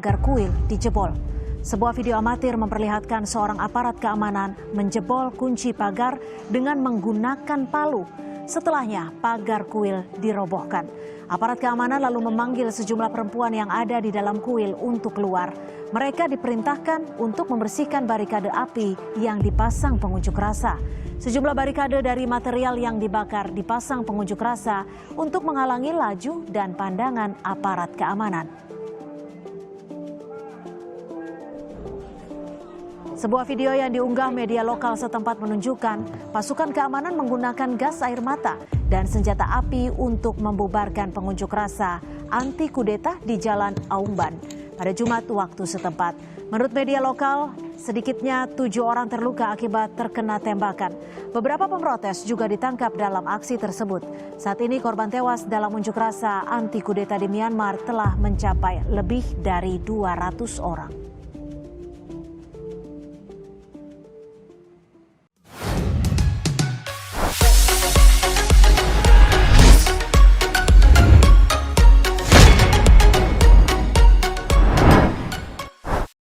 pagar kuil dijebol. Sebuah video amatir memperlihatkan seorang aparat keamanan menjebol kunci pagar dengan menggunakan palu. Setelahnya, pagar kuil dirobohkan. Aparat keamanan lalu memanggil sejumlah perempuan yang ada di dalam kuil untuk keluar. Mereka diperintahkan untuk membersihkan barikade api yang dipasang pengunjuk rasa. Sejumlah barikade dari material yang dibakar dipasang pengunjuk rasa untuk menghalangi laju dan pandangan aparat keamanan. Sebuah video yang diunggah media lokal setempat menunjukkan pasukan keamanan menggunakan gas air mata dan senjata api untuk membubarkan pengunjuk rasa anti kudeta di Jalan Aumban pada Jumat waktu setempat. Menurut media lokal, sedikitnya 7 orang terluka akibat terkena tembakan. Beberapa pemrotes juga ditangkap dalam aksi tersebut. Saat ini korban tewas dalam unjuk rasa anti kudeta di Myanmar telah mencapai lebih dari 200 orang.